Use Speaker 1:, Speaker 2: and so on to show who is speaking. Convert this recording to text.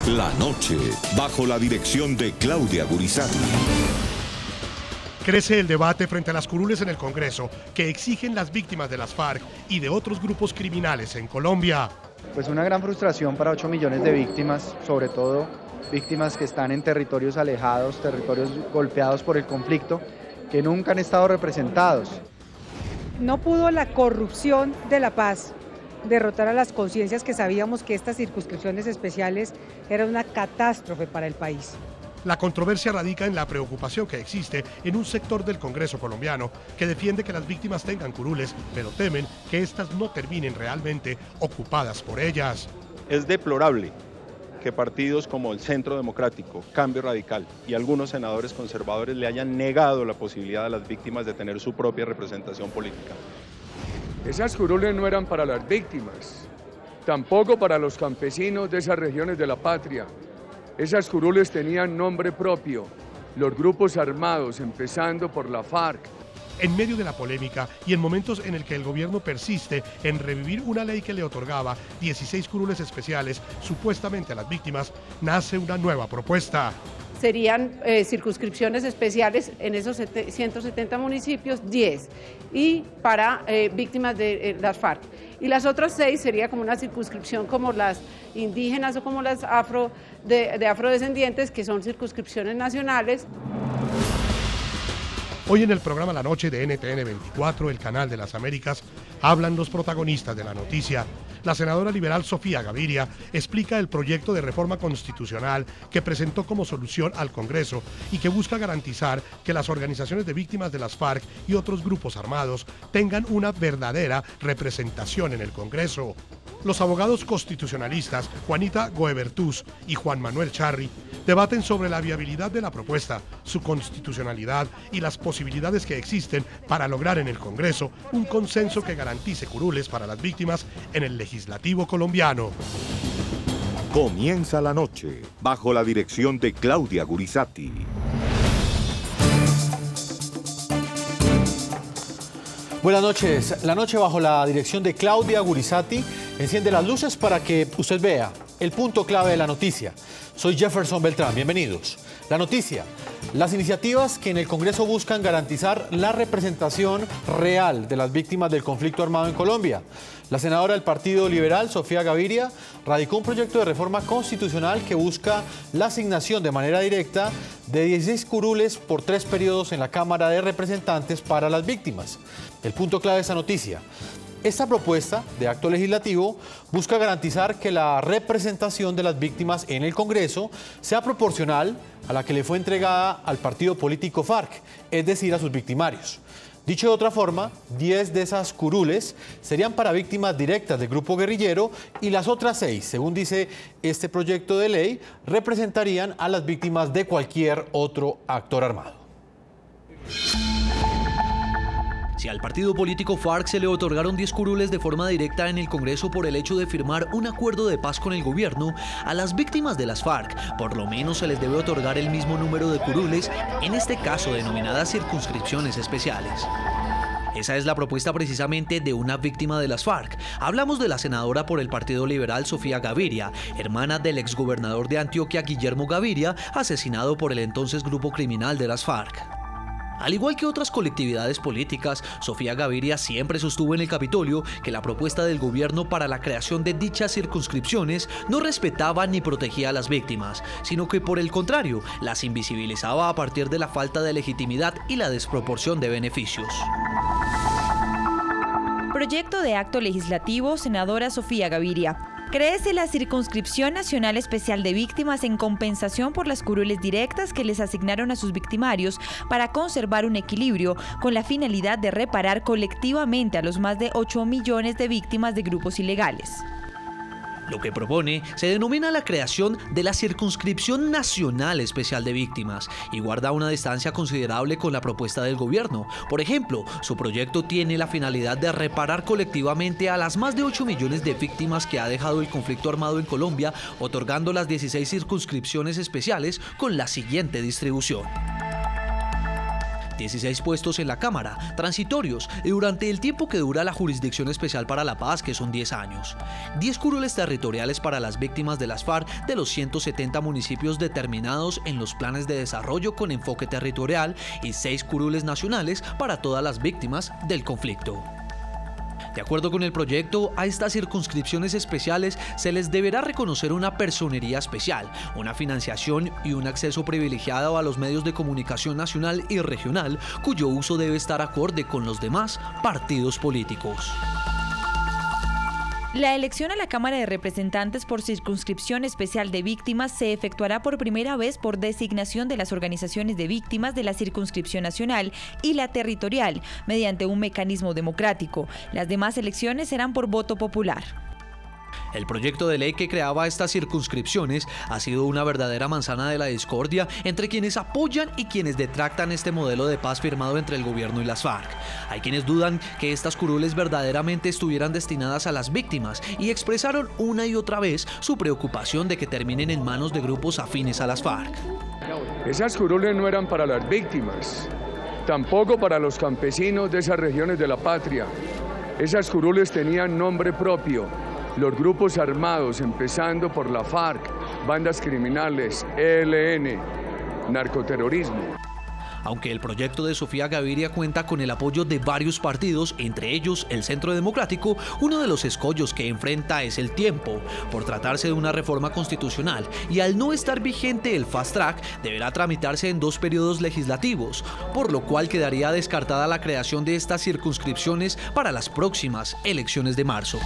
Speaker 1: La noche, bajo la dirección de Claudia Gurizati.
Speaker 2: Crece el debate frente a las curules en el Congreso que exigen las víctimas de las FARC y de otros grupos criminales en Colombia.
Speaker 3: Pues una gran frustración para 8 millones de víctimas, sobre todo víctimas que están en territorios alejados, territorios golpeados por el conflicto, que nunca han estado representados.
Speaker 4: No pudo la corrupción de la paz derrotar a las conciencias que sabíamos que estas circunscripciones especiales eran una catástrofe para el país.
Speaker 2: La controversia radica en la preocupación que existe en un sector del Congreso colombiano que defiende que las víctimas tengan curules, pero temen que éstas no terminen realmente ocupadas por ellas.
Speaker 5: Es deplorable que partidos como el Centro Democrático, Cambio Radical y algunos senadores conservadores le hayan negado la posibilidad a las víctimas de tener su propia representación política.
Speaker 6: Esas curules no eran para las víctimas, tampoco para los campesinos de esas regiones de la patria. Esas curules tenían nombre propio, los grupos armados, empezando por la FARC.
Speaker 2: En medio de la polémica y en momentos en el que el gobierno persiste en revivir una ley que le otorgaba 16 curules especiales supuestamente a las víctimas, nace una nueva propuesta.
Speaker 7: Serían circunscripciones especiales en esos 170 municipios, 10, y para víctimas de las FARC. Y las otras 6 sería como una circunscripción como las indígenas o como las de afrodescendientes, que son circunscripciones nacionales.
Speaker 2: Hoy en el programa La Noche de NTN 24, el canal de las Américas, hablan los protagonistas de la noticia. La senadora liberal Sofía Gaviria explica el proyecto de reforma constitucional que presentó como solución al Congreso y que busca garantizar que las organizaciones de víctimas de las FARC y otros grupos armados tengan una verdadera representación en el Congreso. Los abogados constitucionalistas Juanita Goebertus y Juan Manuel Charri debaten sobre la viabilidad de la propuesta, su constitucionalidad y las posibilidades que existen para lograr en el Congreso un consenso que garantice curules para las víctimas en el legislativo colombiano.
Speaker 1: Comienza la noche, bajo la dirección de Claudia Gurizati.
Speaker 8: Buenas noches. La noche bajo la dirección de Claudia Gurizati enciende las luces para que usted vea el punto clave de la noticia. Soy Jefferson Beltrán, bienvenidos. La noticia: las iniciativas que en el Congreso buscan garantizar la representación real de las víctimas del conflicto armado en Colombia. La senadora del Partido Liberal, Sofía Gaviria, radicó un proyecto de reforma constitucional que busca la asignación de manera directa de 16 curules por 3 periodos en la Cámara de Representantes para las víctimas. El punto clave de esta noticia: esta propuesta de acto legislativo busca garantizar que la representación de las víctimas en el Congreso sea proporcional a la que le fue entregada al partido político FARC, es decir, a sus victimarios. Dicho de otra forma, 10 de esas curules serían para víctimas directas del grupo guerrillero y las otras 6, según dice este proyecto de ley, representarían a las víctimas de cualquier otro actor armado.
Speaker 9: Si al partido político FARC se le otorgaron 10 curules de forma directa en el Congreso por el hecho de firmar un acuerdo de paz con el gobierno, a las víctimas de las FARC por lo menos se les debe otorgar el mismo número de curules, en este caso denominadas circunscripciones especiales. Esa es la propuesta precisamente de una víctima de las FARC. Hablamos de la senadora por el Partido Liberal Sofía Gaviria, hermana del exgobernador de Antioquia Guillermo Gaviria, asesinado por el entonces grupo criminal de las FARC. Al igual que otras colectividades políticas, Sofía Gaviria siempre sostuvo en el Capitolio que la propuesta del gobierno para la creación de dichas circunscripciones no respetaba ni protegía a las víctimas, sino que por el contrario, las invisibilizaba a partir de la falta de legitimidad y la desproporción de beneficios.
Speaker 10: Proyecto de acto legislativo, senadora Sofía Gaviria. Crece la Circunscripción Nacional Especial de Víctimas en compensación por las curules directas que les asignaron a sus victimarios para conservar un equilibrio con la finalidad de reparar colectivamente a los más de 8 millones de víctimas de grupos ilegales.
Speaker 9: Lo que propone se denomina la creación de la Circunscripción Nacional Especial de Víctimas y guarda una distancia considerable con la propuesta del gobierno. Por ejemplo, su proyecto tiene la finalidad de reparar colectivamente a las más de 8 millones de víctimas que ha dejado el conflicto armado en Colombia, otorgando las 16 circunscripciones especiales con la siguiente distribución. 16 puestos en la Cámara, transitorios y durante el tiempo que dura la Jurisdicción Especial para la Paz, que son 10 años. 10 curules territoriales para las víctimas de las FARC de los 170 municipios determinados en los planes de desarrollo con enfoque territorial y 6 curules nacionales para todas las víctimas del conflicto. De acuerdo con el proyecto, a estas circunscripciones especiales se les deberá reconocer una personería especial, una financiación y un acceso privilegiado a los medios de comunicación nacional y regional, cuyo uso debe estar acorde con los demás partidos políticos.
Speaker 10: La elección a la Cámara de Representantes por circunscripción especial de víctimas se efectuará por primera vez por designación de las organizaciones de víctimas de la circunscripción nacional y la territorial, mediante un mecanismo democrático. Las demás elecciones serán por voto popular.
Speaker 9: El proyecto de ley que creaba estas circunscripciones ha sido una verdadera manzana de la discordia entre quienes apoyan y quienes detractan este modelo de paz firmado entre el gobierno y las FARC. Hay quienes dudan que estas curules verdaderamente estuvieran destinadas a las víctimas y expresaron una y otra vez su preocupación de que terminen en manos de grupos afines a las FARC.
Speaker 6: Esas curules no eran para las víctimas, tampoco para los campesinos de esas regiones de la patria. Esas curules tenían nombre propio. Los grupos armados, empezando por la FARC, bandas criminales, ELN, narcoterrorismo.
Speaker 9: Aunque el proyecto de Sofía Gaviria cuenta con el apoyo de varios partidos, entre ellos el Centro Democrático, uno de los escollos que enfrenta es el tiempo. Por tratarse de una reforma constitucional y al no estar vigente el Fast Track, deberá tramitarse en 2 periodos legislativos, por lo cual quedaría descartada la creación de estas circunscripciones para las próximas elecciones de marzo.